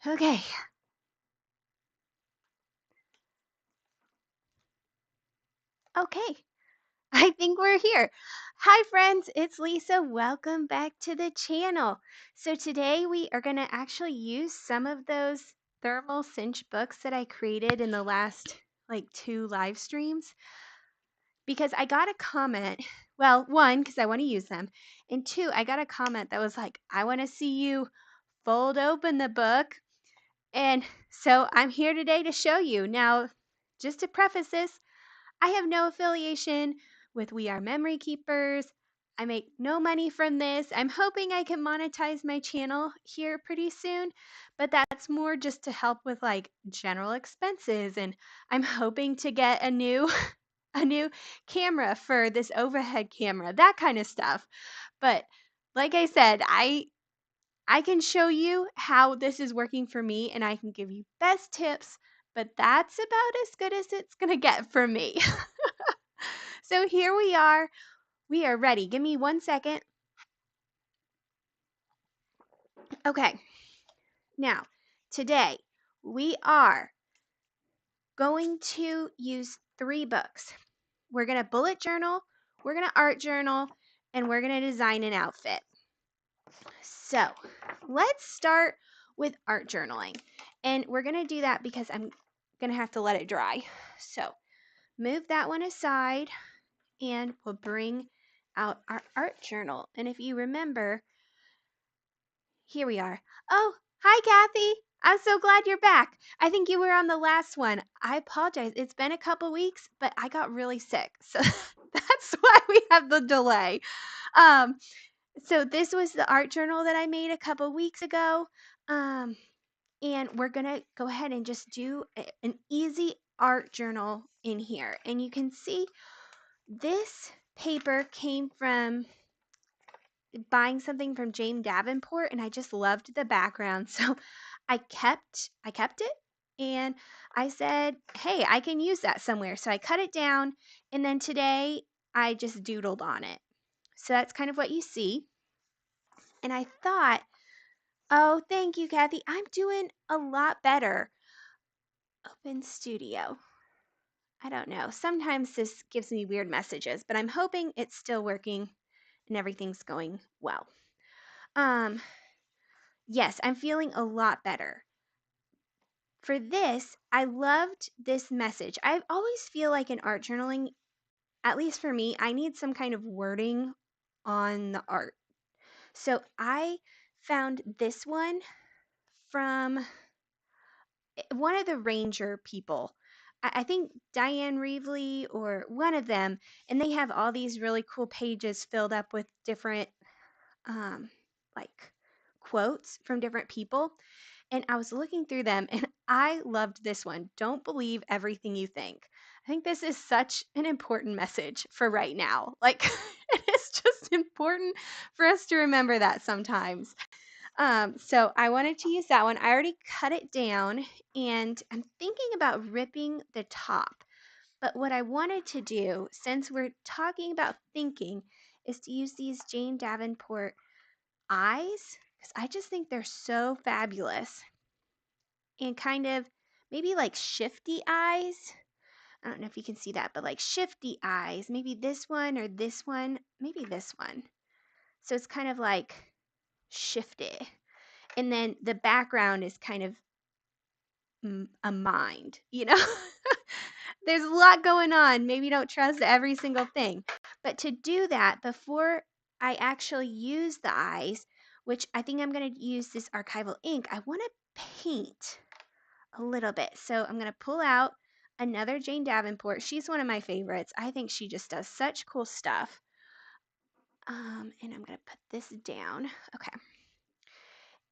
Okay. Okay. I think we're here. Hi, friends. It's Lisa. Welcome back to the channel. So today we are going to actually use some of those Thermal Cinch books that I created in the last two live streams because I got a comment. Well, one, because I want to use them. And two, I got a comment that was like, I want to see you fold open the book. And so I'm here today to show you. Now, just to preface this, I have no affiliation with We Are Memory Keepers. I make no money from this. I'm hoping I can monetize my channel here pretty soon, but that's more just to help with general expenses, and I'm hoping to get a new a new camera for this overhead camera, that kind of stuff. But like I said, I can show you how this is working for me and I can give you best tips, but that's about as good as it's going to get for me. So here we are. We are ready. Give me 1 second. Okay. Now, today we are going to use 3 books. We're going to bullet journal, we're going to art journal, and we're going to design an outfit. So let's start with art journaling. And we're going to do that because I'm going to have to let it dry. So move that one aside and we'll bring out our art journal. And if you remember, here we are. Oh, hi, Kathy. I'm so glad you're back. I think you were on the last one. I apologize. It's been a couple weeks, but I got really sick. So that's why we have the delay. Um, so this was the art journal that I made a couple weeks ago. And we're going to go ahead and just do an easy art journal in here. And you can see this paper came from buying something from Jane Davenport, and I just loved the background. So I kept it, and I said, "Hey, I can use that somewhere." So I cut it down, and then today I just doodled on it. So that's kind of what you see. And I thought, "Oh, thank you, Kathy. I'm doing a lot better." Open Studio. I don't know. Sometimes this gives me weird messages, but I'm hoping it's still working and everything's going well. Um, yes, I'm feeling a lot better. For this, I loved this message. I always feel like in art journaling, at least for me, I need some kind of wording on the art. So I found this one from one of the ranger people. I think Diane Reevely or one of them, and they have all these really cool pages filled up with different um, like quotes from different people. And I was looking through them and I loved this one. Don't believe everything you think. I think this is such an important message for right now. It's just important for us to remember that sometimes. So I wanted to use that one. I already cut it down and I'm thinking about ripping the top. But what I wanted to do, since we're talking about thinking, is to use these Jane Davenport eyes because I just think they're so fabulous and kind of maybe like shifty eyes. I don't know if you can see that, but like shifty eyes. Maybe this one or this one, maybe this one. So it's kind of like shifted. And then the background is kind of a mind. There's a lot going on. Maybe don't trust every single thing. But to do that, before I actually use the eyes, which I think I'm going to use this archival ink, I want to paint a little bit. So I'm going to pull out another Jane Davenport. She's one of my favorites. I think she just does such cool stuff. And I'm going to put this down. Okay.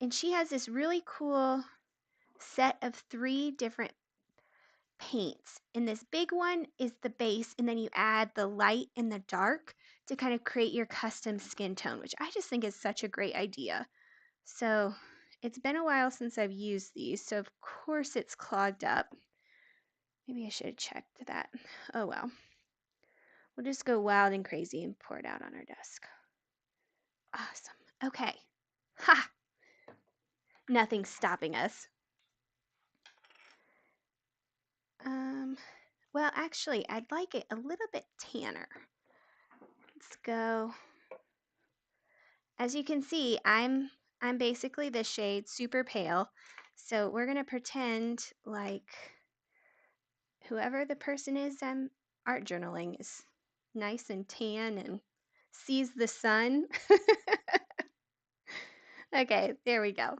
And she has this really cool set of 3 different paints. And this big one is the base, and then you add the light and the dark to kind of create your custom skin tone, which I just think is such a great idea. So it's been a while since I've used these, so of course it's clogged up. Maybe I should have checked that. Oh well. We'll just go wild and crazy and pour it out on our desk. Awesome. Okay. Ha! Nothing's stopping us. Well, actually, I'd like it a little bit tanner. Let's go. As you can see, I'm basically the shade super pale. So we're gonna pretend like whoever the person is I'm art journaling is nice and tan and sees the sun. Okay, there we go.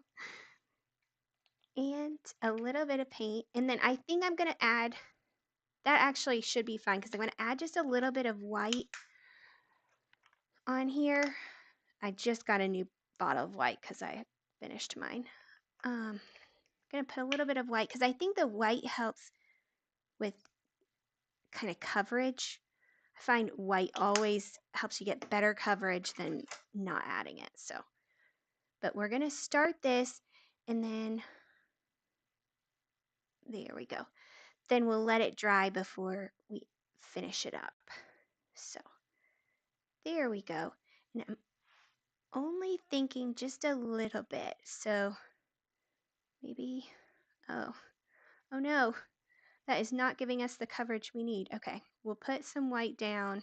And a little bit of paint. And then I think I'm gonna add, that actually should be fine because I'm gonna add just a little bit of white on here. I just got a new bottle of white because I finished mine. Gonna put a little bit of white because I think the white helps with kind of coverage. I find white always helps you get better coverage than not adding it. So, but we're gonna start this and then there we go. Then we'll let it dry before we finish it up. So there we go. And I'm only thinking just a little bit. So maybe, oh, oh no, that is not giving us the coverage we need. Okay, we'll put some white down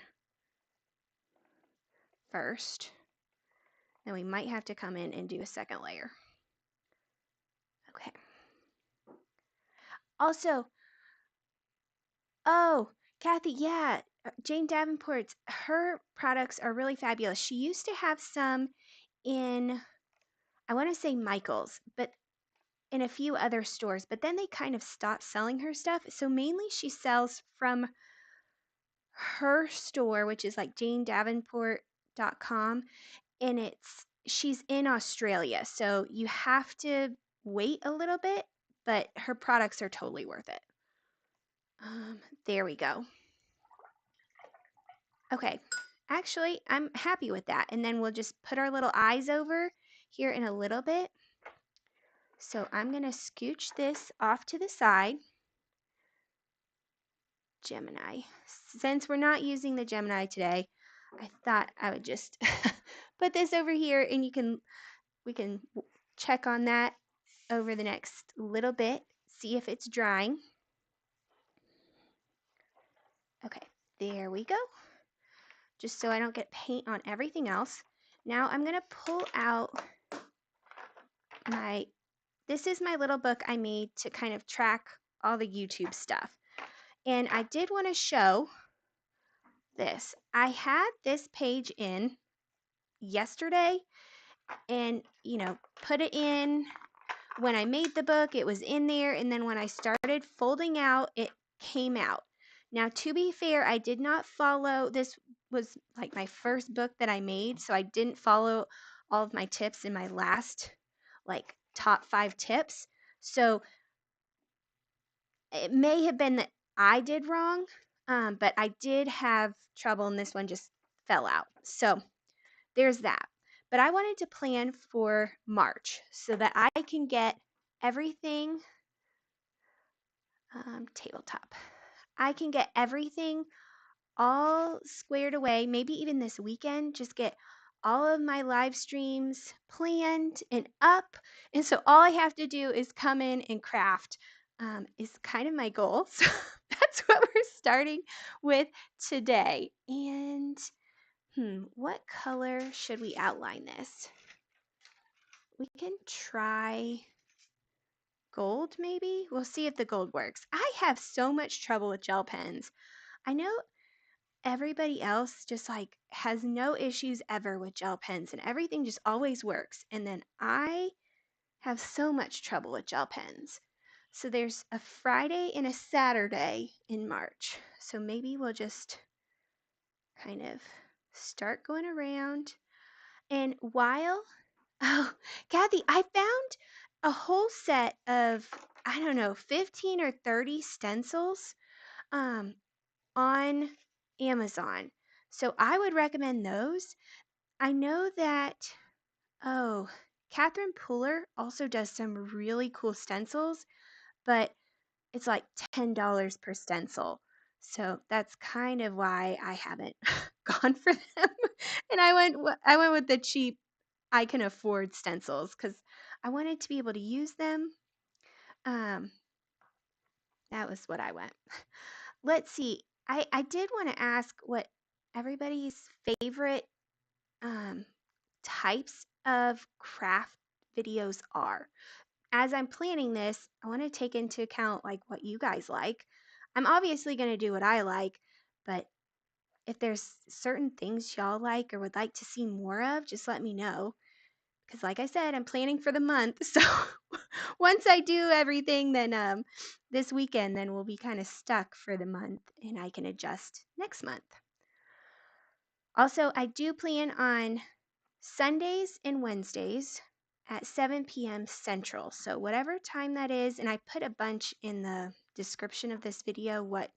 first. Then we might have to come in and do a second layer. Okay. Also, oh, Kathy, yeah, Jane Davenport's, her products are really fabulous. She used to have some in, I want to say Michael's, but in a few other stores, but then they kind of stopped selling her stuff. So mainly she sells from her store, which is like janedavenport.com, and she's in Australia. So you have to wait a little bit, but her products are totally worth it. There we go. Okay, actually, I'm happy with that. And then we'll just put our little eyes over here in a little bit. So I'm going to scooch this off to the side. Gemini. Since we're not using the Gemini today, I thought I would just put this over here and we can check on that over the next little bit, see if it's drying. Okay, there we go. Just so I don't get paint on everything else. Now I'm going to pull out this is my little book I made to kind of track all the YouTube stuff. And I did want to show this. I had this page in yesterday and, put it in when I made the book, it was in there. And then when I started folding out, it came out. Now, to be fair, I did not follow, this was like my first book that I made. So I didn't follow all of my tips in my last, like, top 5 tips. So it may have been that I did wrong, but I did have trouble and this one just fell out. So there's that. But I wanted to plan for March so that I can get everything tabletop. I can get everything all squared away, maybe even this weekend, just get all of my live streams planned and up. And so all I have to do is come in and craft is kind of my goal. So that's what we're starting with today. And what color should we outline this? We can try gold maybe. We'll see if the gold works. I have so much trouble with gel pens. I know everybody else just like has no issues ever with gel pens and everything just always works. And then I have so much trouble with gel pens. So there's a Friday and a Saturday in March. So maybe we'll just kind of start going around. And while, oh, Kathy, I found a whole set of, I don't know, 15 or 30 stencils on Amazon. So I would recommend those. I know that, oh, Catherine Pooler also does some really cool stencils, but it's like $10 per stencil. So that's kind of why I haven't gone for them. And I went with the cheap I can afford stencils because I wanted to be able to use them. Um, that was what I went. let's see. I did want to ask what everybody's favorite um, types of craft videos are. As I'm planning this, I want to take into account like what you guys like. I'm obviously going to do what I like, but if there's certain things y'all like or would like to see more of, just let me know. Because like I said, I'm planning for the month. So once I do everything, then this weekend, then we'll be kind of stuck for the month and I can adjust next month. Also, I do plan on Sundays and Wednesdays at 7 p.m. Central. So whatever time that is, and I put a bunch in the description of this video what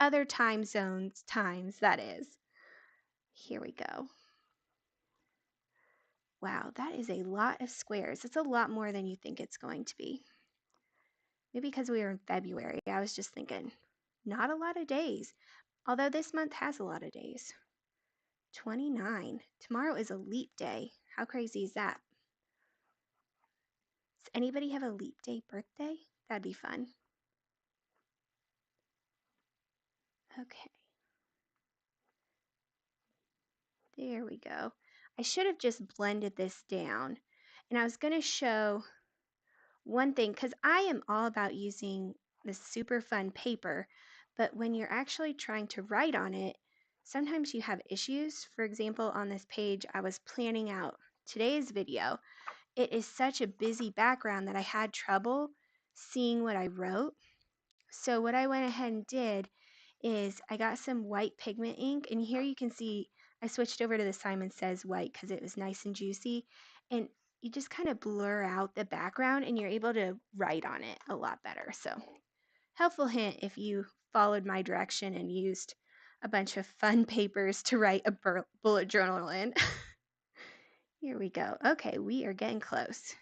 other time zones times that is. Here we go. Wow, that is a lot of squares. It's a lot more than you think it's going to be. Maybe because we were in February, I was just thinking, not a lot of days. Although this month has a lot of days. 29. Tomorrow is a leap day. How crazy is that? Does anybody have a leap day birthday? That'd be fun. Okay, there we go. I should have just blended this down. And I was going to show one thing because I am all about using this super fun paper, but when you're actually trying to write on it, sometimes you have issues. For example, on this page, I was planning out today's video. It is such a busy background that I had trouble seeing what I wrote. So what I went ahead and did is I got some white pigment ink, and here you can see I switched over to the Simon Says white because it was nice and juicy, and you just kind of blur out the background and you're able to write on it a lot better. So helpful hint if you followed my direction and used a bunch of fun papers to write a bullet journal in. Here we go. Okay, we are getting close.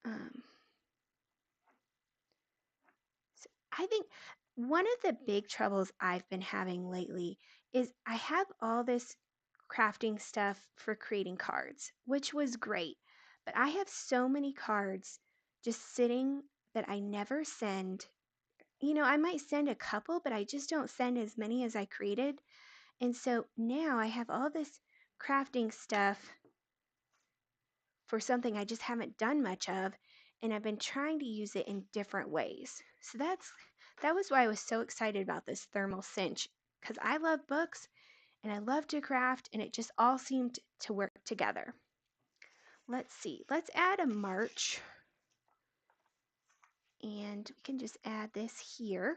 Um, So I think one of the big troubles I've been having lately is I have all this crafting stuff for creating cards, which was great, but I have so many cards just sitting that I never send. I might send a couple, but I just don't send as many as I created. And so now I have all this crafting stuff for something I just haven't done much of, and I've been trying to use it in different ways. So that was why I was so excited about this thermal cinch, because I love books and I love to craft, and it just all seemed to work together. Let's see. Let's add a march, and we can just add this here.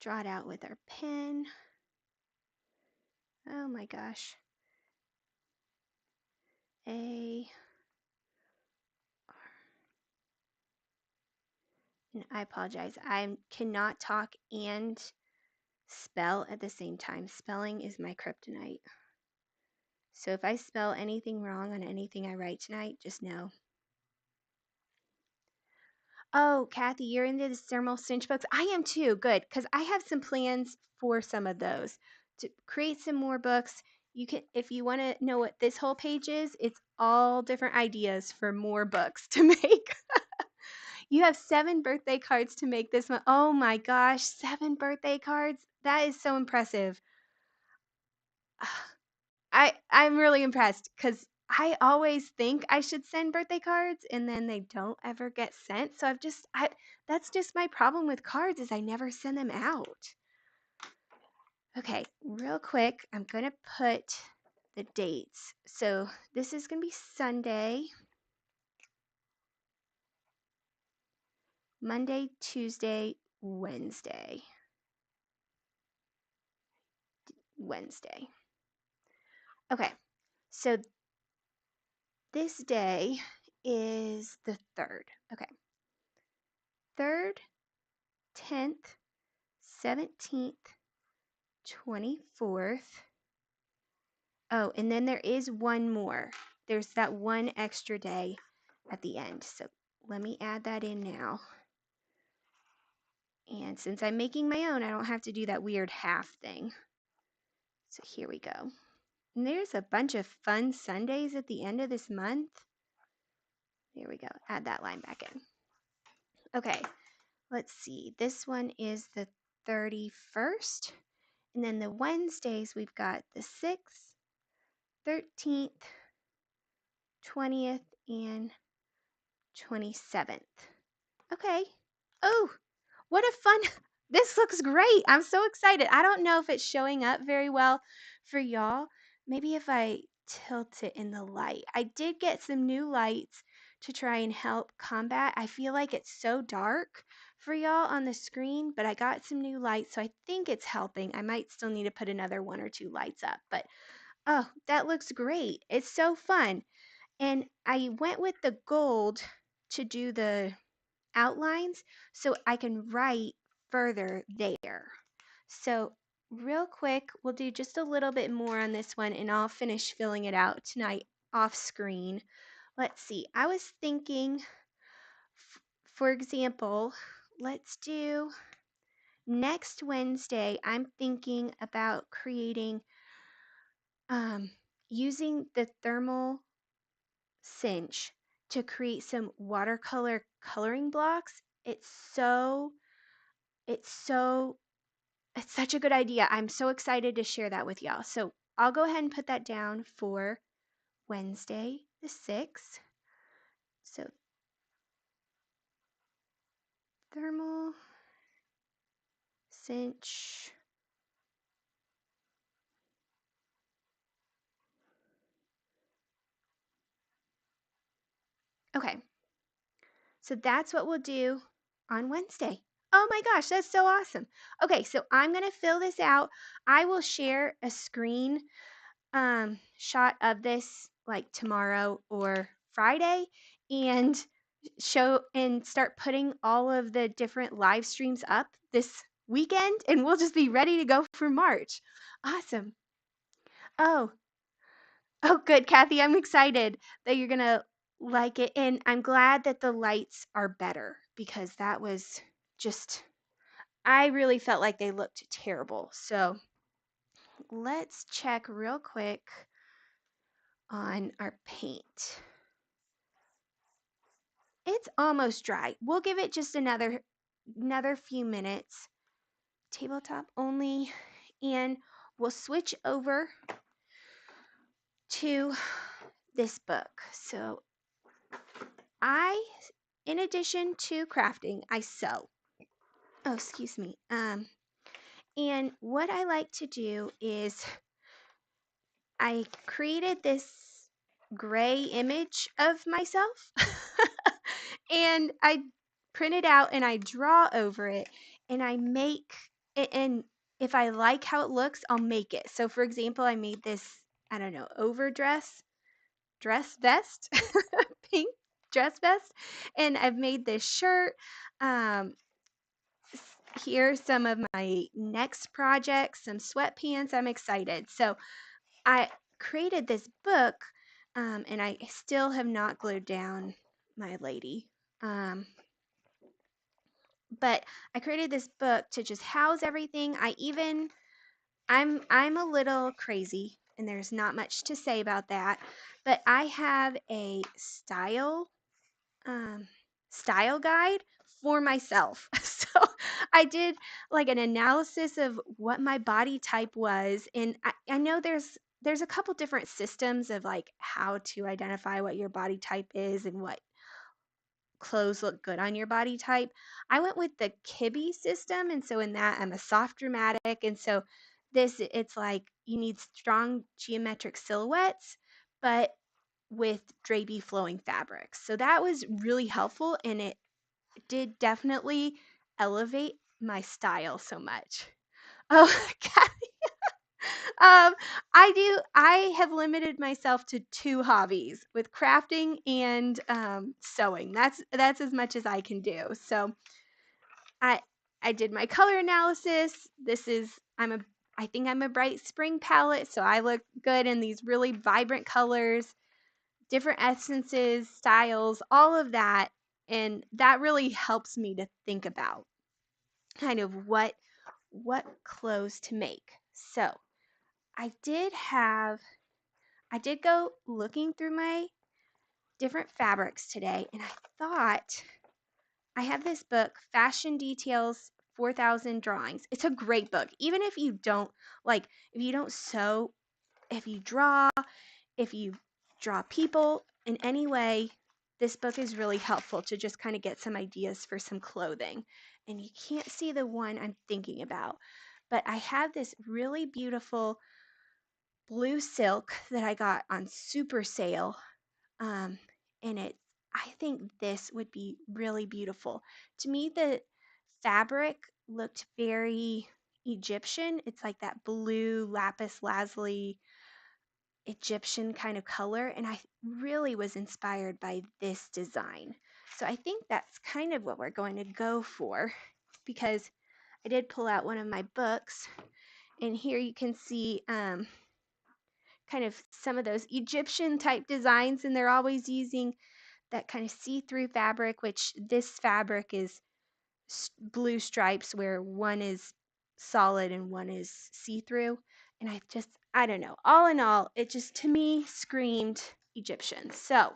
Draw it out with our pen. Oh my gosh. A And I apologize. I cannot talk and spell at the same time. Spelling is my kryptonite. So if I spell anything wrong on anything I write tonight, just know. Oh, Kathy, you're into the Thermal Cinch Books. I am too. Good, because I have some plans for some of those to create some more books. You can, if you want to know what this whole page is, it's all different ideas for more books to make. You have 7 birthday cards to make this one. Oh my gosh, 7 birthday cards. That is so impressive. I'm really impressed because I always think I should send birthday cards and then they don't ever get sent. So that's just my problem with cards is I never send them out. Okay, real quick, I'm gonna put the dates. So this is gonna be Sunday, Monday, Tuesday, Wednesday. Wednesday. Okay, so this day is the 3rd. Okay, 3rd, 10th, 17th, 24th. Oh, and then there is one more. There's that one extra day at the end. So let me add that in now. And since I'm making my own, I don't have to do that weird half thing. So here we go. And there's a bunch of fun Sundays at the end of this month. There we go. Add that line back in. Okay, let's see. This one is the 31st. And then the Wednesdays, we've got the 6th, 13th, 20th, and 27th. Okay. Oh, what a fun. This looks great. I'm so excited. I don't know if it's showing up very well for y'all. Maybe if I tilt it in the light. I did get some new lights to try and help combat. I feel like it's so dark for y'all on the screen, but I got some new lights, so I think it's helping. I might still need to put another one or two lights up, but oh, that looks great. It's so fun. And I went with the gold to do the outlines so I can write further there. So real quick, we'll do just a little bit more on this one and I'll finish filling it out tonight off screen. Let's see. I was thinking, for example, let's do next Wednesday. I'm thinking about creating, um, using the Thermal Cinch to create some watercolor coloring blocks. It's so it's such a good idea. I'm so excited to share that with y'all. So I'll go ahead and put that down for Wednesday the 6th. So Thermal Cinch. Okay, so that's what we'll do on Wednesday. Oh my gosh, that's so awesome. Okay, so I'm going to fill this out. I will share a screen shot of this like tomorrow or Friday and show and start putting all of the different live streams up this weekend and we'll just be ready to go for March. Awesome. Oh, oh good, Kathy. I'm excited that you're gonna like it. And I'm glad that the lights are better because that was just I really felt like they looked terrible. So let's check real quick on our paint. It's almost dry. We'll give it just another few minutes. Tabletop only, and we'll switch over to this book. So I, in addition to crafting, I sew. Oh, excuse me. And what I like to do is I created this gray image of myself and I print it out and I draw over it and I make it. And if I like how it looks, I'll make it. So, for example, I made this, I don't know, dress vest, pink dress vest. And I've made this shirt. Um, Here's some of my next projects, some sweatpants. I'm excited. So, I created this book, and I still have not glued down my lady. But I created this book to just house everything. I'm a little crazy, and there's not much to say about that. But I have a um, style guide for myself. So I did like an analysis of what my body type was, and I know there's a couple different systems of like how to identify what your body type is and what clothes look good on your body type. I went with the Kibbe system, and so in that I'm a soft dramatic, and so this it's like you need strong geometric silhouettes, but with drapey flowing fabrics. So that was really helpful and it did definitely elevate my style so much. Oh, Kathy, um, I have limited myself to two hobbies with crafting and sewing. That's as much as I can do. So I I did my color analysis. This is I think I'm a bright spring palette, so I look good in these really vibrant colors, different essences, styles, all of that. And that really helps me to think about kind of what clothes to make. So I did go looking through my different fabrics today and I thought I have this book, Fashion Details 4,000 Drawings. It's a great book. Even if you don't like, if you don't sew, if you draw, if you draw people in any way, this book is really helpful to just kind of get some ideas for some clothing. And you can't see the one I'm thinking about, but I have this really beautiful blue silk that I got on super sale. Um, and I think this would be really beautiful. To me, the fabric looked very Egyptian. It's like that blue lapis lazuli Egyptian kind of color, and I really was inspired by this design. So I think that's kind of what we're going to go for, because I did pull out one of my books, and here you can see kind of some of those Egyptian type designs, and they're always using that kind of see-through fabric, which this fabric is blue stripes where one is solid and one is see-through. And I don't know. All in all, it just to me screamed Egyptian. So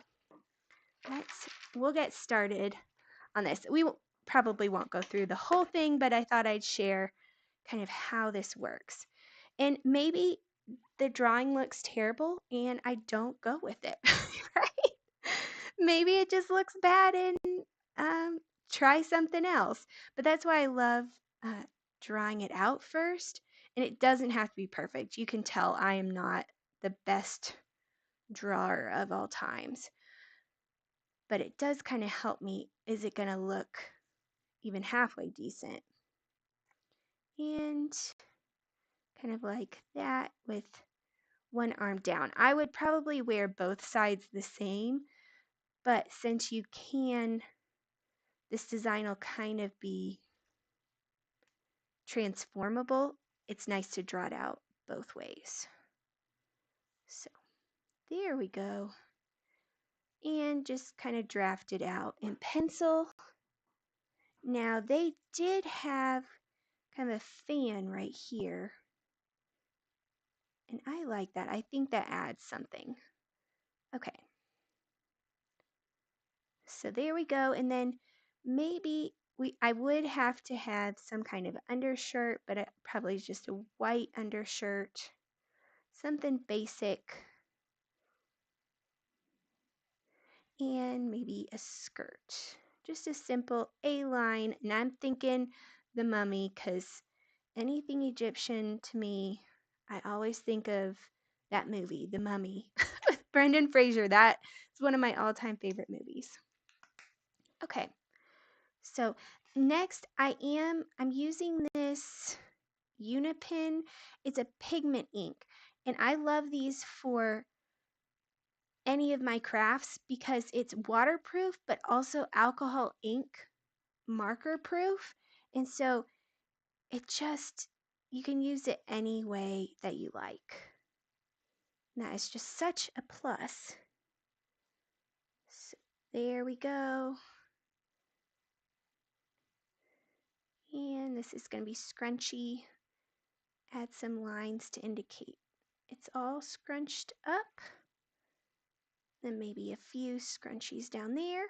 we'll get started on this. Probably won't go through the whole thing, but I thought I'd share kind of how this works. And maybe the drawing looks terrible and I don't go with it, right? Maybe it just looks bad and um, try something else. But that's why I love uh, drawing it out first. And it doesn't have to be perfect. You can tell I am not the best drawer of all times. But it does kind of help me. Is it going to look even halfway decent? And kind of like that with one arm down. I would probably wear both sides the same, but since you can, this design will kind of be transformable. It's nice to draw it out both ways. So there we go. And just kind of draft it out in pencil. Now they did have kind of a fan right here. And I like that. I think that adds something. Okay. So there we go. And then maybe I would have to have some kind of undershirt, but it probably is just a white undershirt. Something basic. And maybe a skirt. Just a simple A-line. And I'm thinking the mummy because anything Egyptian to me, I always think of that movie, The Mummy, with Brendan Fraser. That is one of my all-time favorite movies. Okay, so next I'm using this Unipin. It's a pigment ink, and I love these for any of my crafts because it's waterproof but also alcohol ink marker proof. And so you can use it any way that you like. And that is just such a plus. So there we go. And this is going to be scrunchy. Add some lines to indicate it's all scrunched up. Then maybe a few scrunchies down there.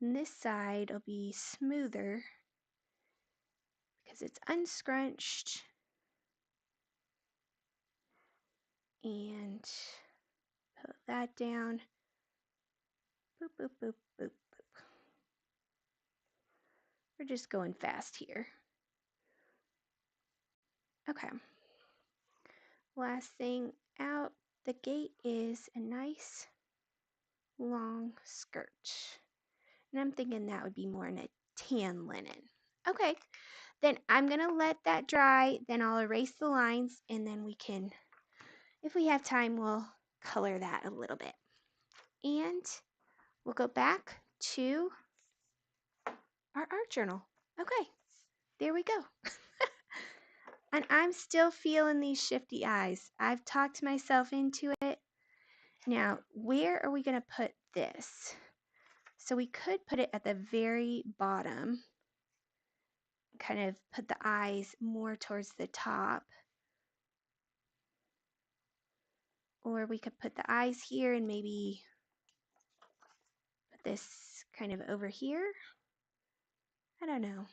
And this side will be smoother because it's unscrunched. And put that down. Boop, boop, boop, boop, boop. We're just going fast here. Okay. Last thing out the gate is a nice long skirt. And I'm thinking that would be more in a tan linen. Okay, then I'm going to let that dry. Then I'll erase the lines and then we can, if we have time, we'll color that a little bit. And we'll go back to our art journal. Okay, there we go. And I'm still feeling these shifty eyes. I've talked myself into it. Now, where are we going to put this? So we could put it at the very bottom, kind of put the eyes more towards the top. Or we could put the eyes here and maybe put this kind of over here. I don't know.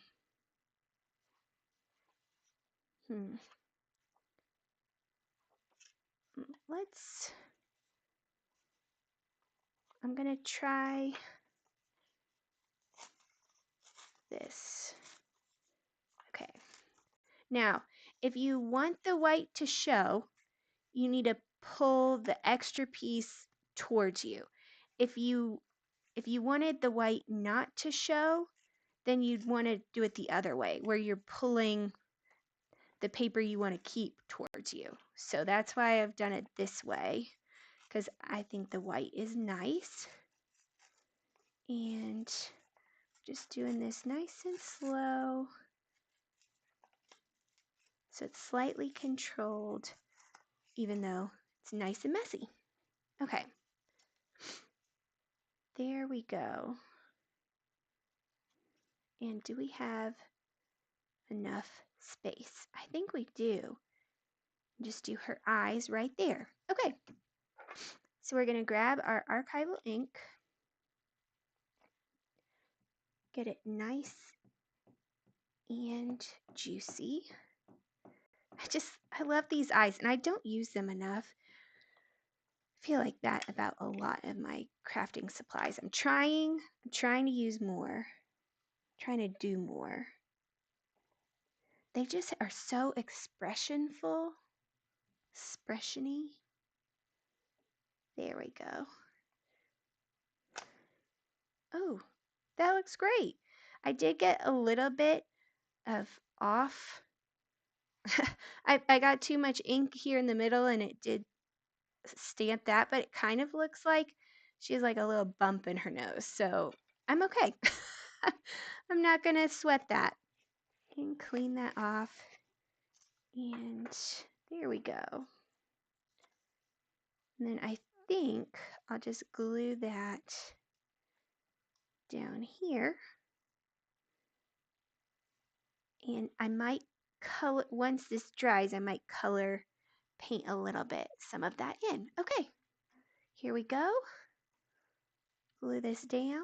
Hmm. I'm gonna try this. Okay. Now, if you want the white to show, you need to pull the extra piece towards you. If you wanted the white not to show, then you'd want to do it the other way, where you're pulling the paper you want to keep towards you. So that's why I've done it this way, because I think the white is nice. And just doing this nice and slow, so it's slightly controlled, even though it's nice and messy. Okay, there we go. And do we have enough space? I think we do. Just do her eyes right there. Okay, so we're gonna grab our archival ink, get it nice and juicy. I love these eyes, and I don't use them enough. I feel like that about a lot of my crafting supplies. I'm trying to use more, trying to do more. They just are so expressionful, expressiony. There we go. Oh, that looks great. I did get a little bit of off. I got too much ink here in the middle, and it did stamp that, but it kind of looks like she has like a little bump in her nose. So I'm okay. I'm not gonna sweat that. And clean that off. And there we go. And then I think I'll just glue that down here. And I might color, once this dries, I might color paint a little bit, some of that in. Okay, here we go. Glue this down.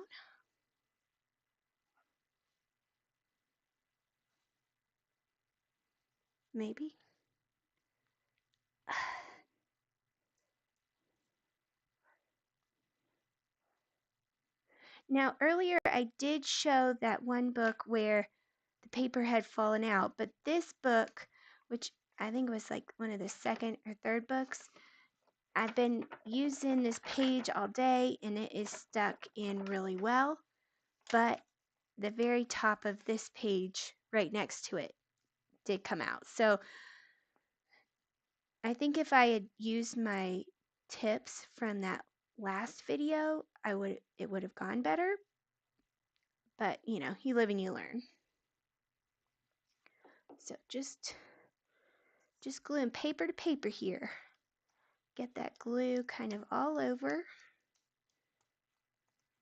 Maybe. Now, earlier I did show that one book where the paper had fallen out, but this book, which I think was like one of the second or third books, I've been using this page all day and it is stuck in really well, but the very top of this page right next to it did come out. So I think if I had used my tips from that last video, it would have gone better. But you know, you live and you learn. So just gluing paper to paper here. Get that glue kind of all over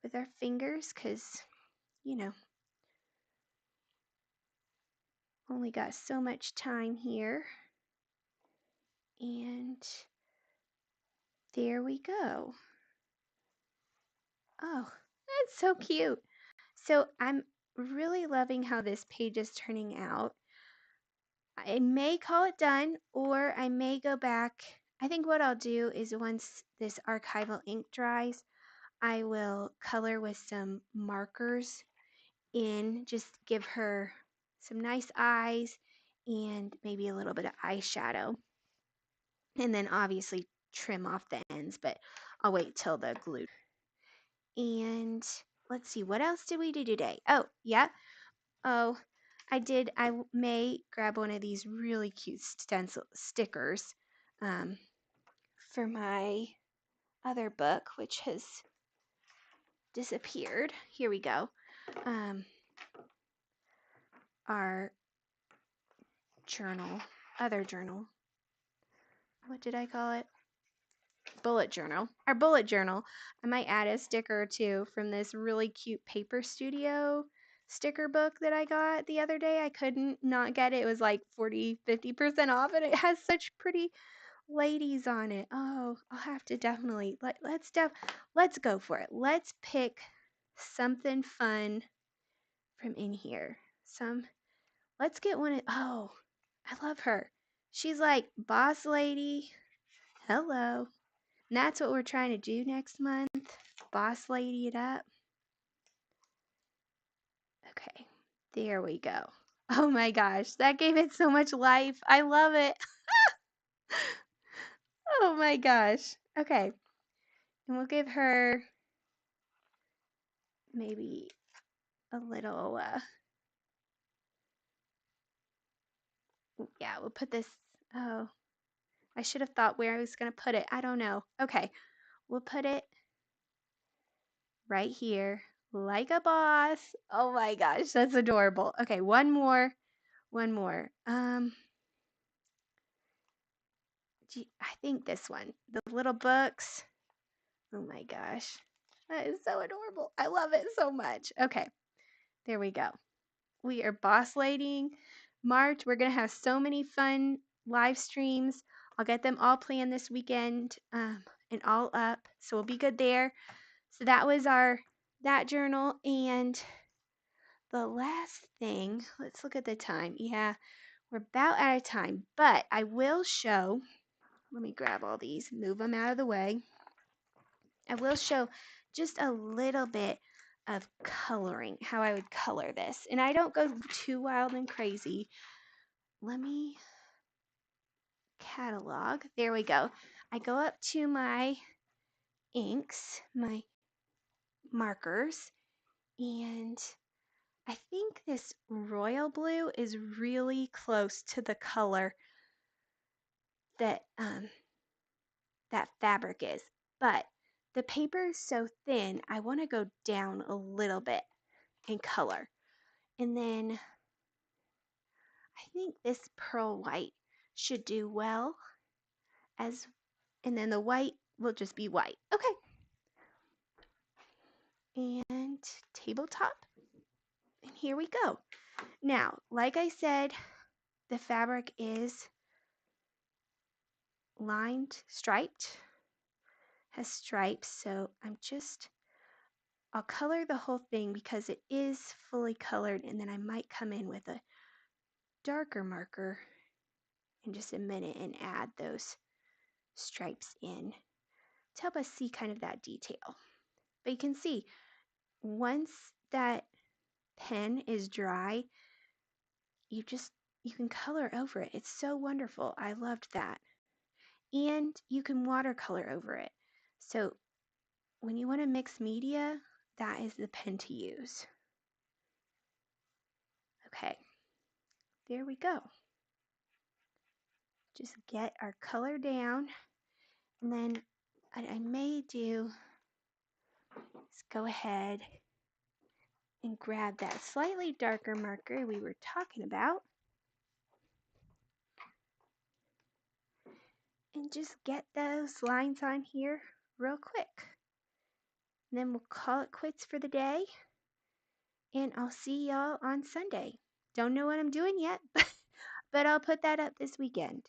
with our fingers, because you know, only got so much time here. And there we go. Oh, that's so cute. So I'm really loving how this page is turning out. I may call it done, or I may go back. I think what I'll do is once this archival ink dries, I will color with some markers in, just give her some nice eyes and maybe a little bit of eyeshadow. And then obviously trim off the ends, but I'll wait till the glue. And let's see, what else did we do today? Oh, yeah. Oh, I may grab one of these really cute stencil stickers for my other book, which has disappeared. Here we go. Our journal, other journal. What did I call it? Bullet journal. Our bullet journal. I might add a sticker or two from this really cute Paper Studio sticker book that I got the other day. I couldn't not get it. It was like 40-50% off, and it has such pretty ladies on it. Oh, I'll have to definitely let's go for it. Let's pick something fun from in here. Let's get one. Oh, I love her. She's like boss lady. Hello. And that's what we're trying to do next month. Boss lady it up. Okay, there we go. Oh my gosh, that gave it so much life. I love it. Oh my gosh. Okay, and we'll give her maybe a little, yeah, we'll put this, oh, I should have thought where I was going to put it. I don't know. Okay, we'll put it right here like a boss. Oh my gosh, that's adorable. Okay, one more. I think this one, the little books. Oh my gosh, that is so adorable. I love it so much. Okay, there we go. We are boss ladying March. We're going to have so many fun live streams. I'll get them all planned this weekend and all up. So we'll be good there. So that was that journal. And the last thing, let's look at the time. Yeah, we're about out of time. But I will show, let me grab all these, move them out of the way. I will show just a little bit of coloring, how I would color this. And I don't go too wild and crazy. Let me catalog. There we go. I go up to my inks, my markers, and I think this royal blue is really close to the color that that fabric is. But the paper is so thin, I want to go down a little bit in color. And then I think this pearl white should do well as, and then the white will just be white. Okay. And tabletop. And here we go. Now, like I said, the fabric is lined, striped, has stripes. So I'll color the whole thing because it is fully colored, and then I might come in with a darker marker in just a minute and add those stripes in to help us see kind of that detail. But you can see once that pen is dry, you can color over it. It's so wonderful. I loved that. And you can watercolor over it. So when you want to mix media, that is the pen to use. Okay, there we go. Just get our color down, and then I may do, let's go ahead and grab that slightly darker marker we were talking about and just get those lines on here real quick. And then we'll call it quits for the day, and I'll see y'all on Sunday. Don't know what I'm doing yet, but I'll put that up this weekend.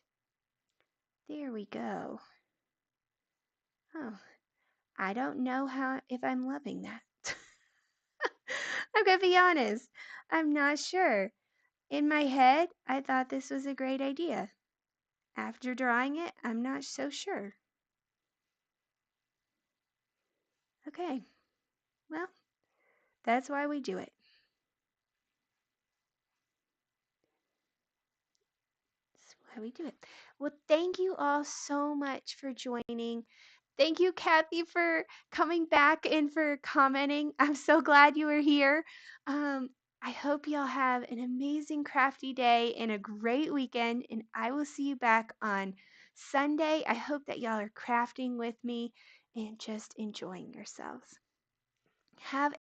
There we go. Oh, I don't know if I'm loving that. I'm gonna be honest. I'm not sure. In my head, I thought this was a great idea. After drawing it, I'm not so sure. Okay, well, that's why we do it. That's why we do it. Well, thank you all so much for joining. Thank you, Kathy, for coming back and for commenting. I'm so glad you were here. I hope y'all have an amazing crafty day and a great weekend, and I will see you back on Sunday. I hope that y'all are crafting with me and just enjoying yourselves. Have